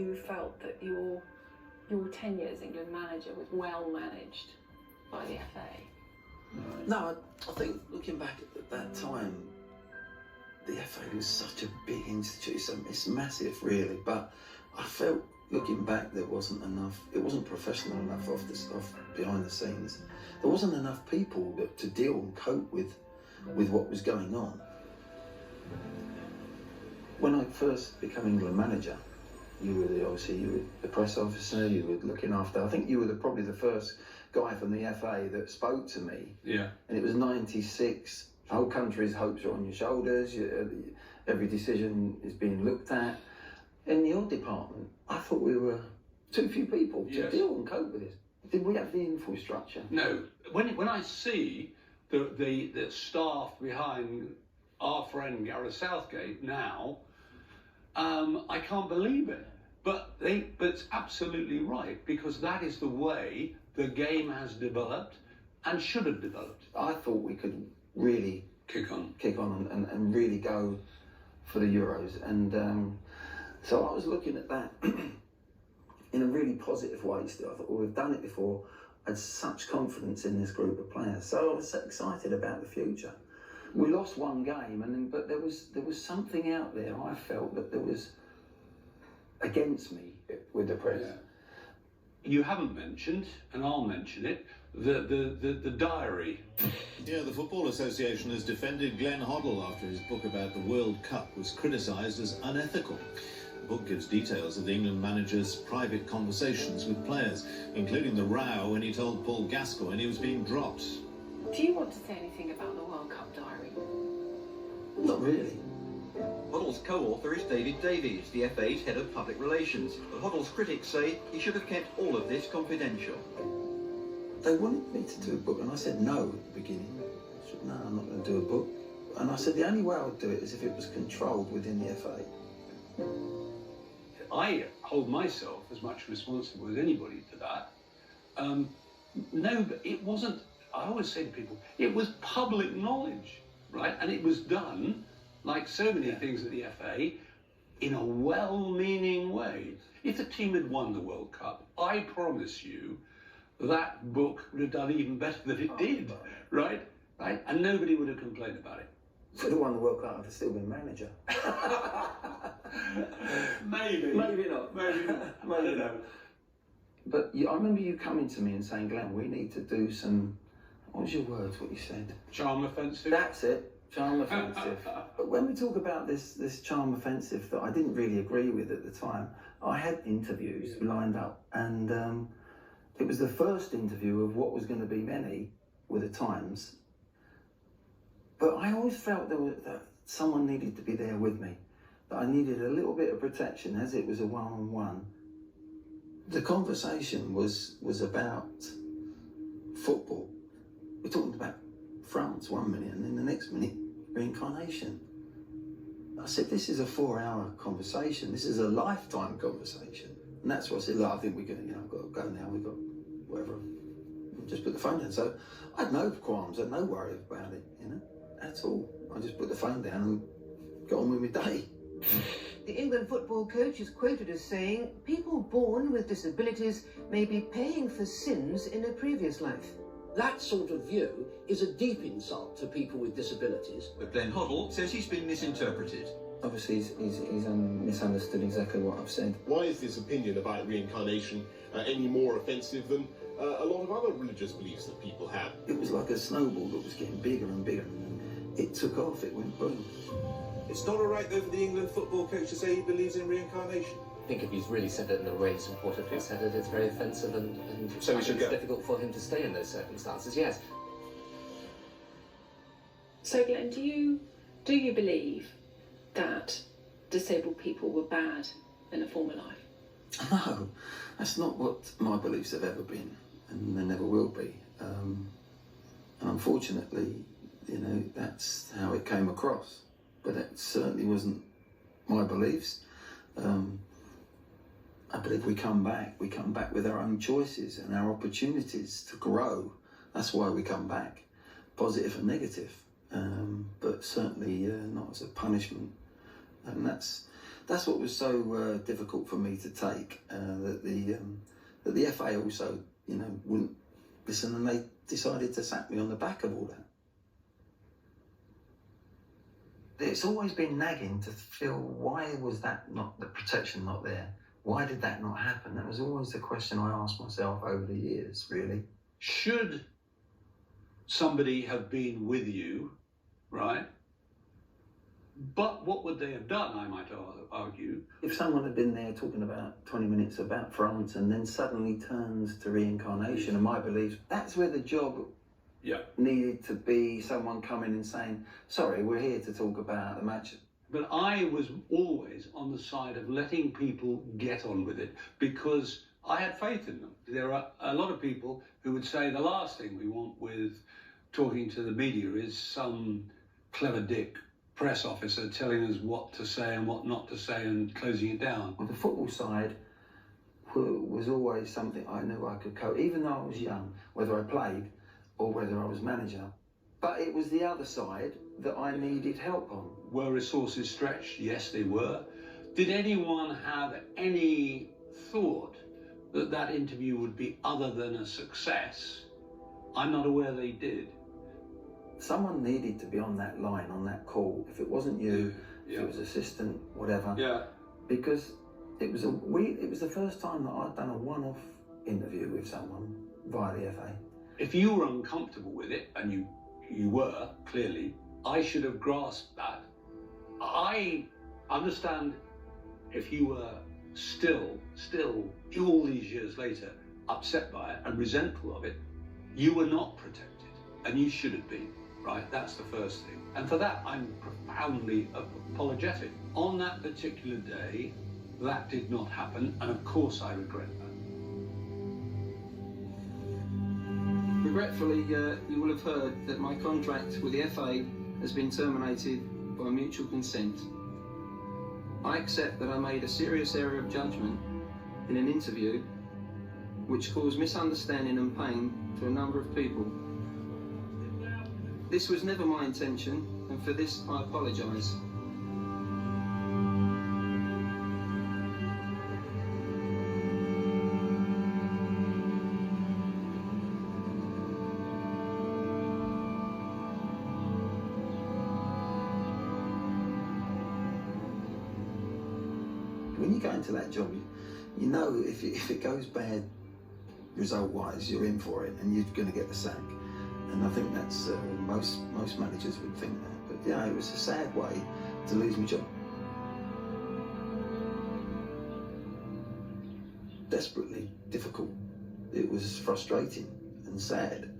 You felt that your tenure as England manager was well managed by the FA? No, I think looking back at that time, the FA was such a big institution. It's massive, really, but I felt looking back there wasn't enough. It wasn't professional enough off behind the scenes. There wasn't enough people to deal and cope with what was going on. When I first became England manager, you were the press officer. You were looking after. I think you were probably the first guy from the FA that spoke to me. Yeah. And it was '96. The whole country's hopes are on your shoulders. Every decision is being looked at. In your department, I thought we were too few people to deal and cope with this. Did we have the infrastructure? No. When I see the staff behind our friend Gareth Southgate now, I can't believe it. But it's absolutely right, because that is the way the game has developed and should have developed. I thought we could really kick on and really go for the Euros. And so I was looking at that in a really positive way still. I thought, well, we've done it before. I had such confidence in this group of players. So I was so excited about the future. We lost one game, but there was something out there. I felt that there was against me with the press. Yeah. You haven't mentioned, and I'll mention it, the diary. Yeah, the Football Association has defended Glenn Hoddle after his book about the World Cup was criticised as unethical. The book gives details of the England manager's private conversations with players, including the row when he told Paul Gascoigne he was being dropped. Do you want to say anything about the World Cup diary? Not really. Hoddle's co-author is David Davies, the FA's head of public relations, but Hoddle's critics say he should have kept all of this confidential. They wanted me to do a book, and I said no at the beginning. I said, no, I'm not going to do a book. And I said the only way I would do it is if it was controlled within the FA. I hold myself as much responsible as anybody to that. No, but it wasn't. I always say to people, it was public knowledge, right? And it was done, like so many things at the FA, in a well-meaning way. If the team had won the World Cup, I promise you, that book would have done even better than it did, right? Right? And nobody would have complained about it. If we'd have won the World Cup, I'd have still been manager. Maybe. Maybe not. Maybe not. Maybe not. But I remember you coming to me and saying, Glenn, we need to do some, what was your words, what you said? Charm offensive. That's it, charm offensive. But when we talk about this charm offensive that I didn't really agree with at the time, I had interviews lined up, and it was the first interview of what was going to be many with the Times. But I always felt that someone needed to be there with me, that I needed a little bit of protection as it was a one-on-one. The conversation was about football. We're talking about France 1 minute, and then the next minute, reincarnation. I said, this is a 4-hour conversation. This is a lifetime conversation. And that's what I said, look, I think we're going to, I've got to go now. We've got whatever. Just put the phone down. So I had no qualms, I had no worry about it, at all. I just put the phone down and got on with my day. The England football coach is quoted as saying, people born with disabilities may be paying for sins in a previous life. That sort of view is a deep insult to people with disabilities. But Glenn Hoddle says he's been misinterpreted. Obviously, he's misunderstood exactly what I've said. Why is this opinion about reincarnation any more offensive than a lot of other religious beliefs that people have? It was like a snowball that was getting bigger and bigger. It took off, it went boom. It's not all right, though, for the England football coach to say he believes in reincarnation. I think if he's really said it in the way he's reportedly said it, it's very offensive, and so we should it's go. Difficult for him to stay in those circumstances, yes. So Glenn, do you believe that disabled people were bad in a former life? No, that's not what my beliefs have ever been, and they never will be. And unfortunately, that's how it came across. But it certainly wasn't my beliefs. I believe we come back with our own choices and our opportunities to grow. That's why we come back, positive and negative, but certainly not as a punishment. And that's That's what was so difficult for me to take, that the FA also, you know, wouldn't listen, and they decided to sack me on the back of all that. It's always been nagging to feel, why was that not, the protection not there? Why did that not happen? That was always the question I asked myself over the years, really. Should somebody have been with you, right? But what would they have done, I might argue? If someone had been there talking about 20 minutes about France and then suddenly turns to reincarnation and my beliefs, that's where the job needed to be someone coming and saying, sorry, we're here to talk about the match. But I was always on the side of letting people get on with it because I had faith in them. There are a lot of people who would say the last thing we want with talking to the media is some clever dick press officer telling us what to say and what not to say and closing it down. Well, the football side was always something I knew I could cope, even though I was young, whether I played or whether I was manager. But it was the other side that I needed help on. Were resources stretched? Yes, they were. Did anyone have any thought that that interview would be other than a success? I'm not aware they did. Someone needed to be on that line, on that call. If it wasn't you, if it was assistant, whatever. Yeah. Because it was the first time that I'd done a one-off interview with someone via the FA. If you were uncomfortable with it, and you were, clearly, I should have grasped that. I understand if you were still, all these years later, upset by it and resentful of it, you were not protected, and you should have been, right? That's the first thing. And for that, I'm profoundly apologetic. On that particular day, that did not happen, and of course I regret that. Regretfully, you will have heard that my contract with the FA has been terminated by mutual consent. I accept that I made a serious error of judgment in an interview which caused misunderstanding and pain to a number of people. This was never my intention, and for this I apologise. When you go into that job, you know if it goes bad result-wise, you're in for it and you're going to get the sack. And I think that's, most managers would think that. But yeah, it was a sad way to lose my job. Desperately difficult. It was frustrating and sad.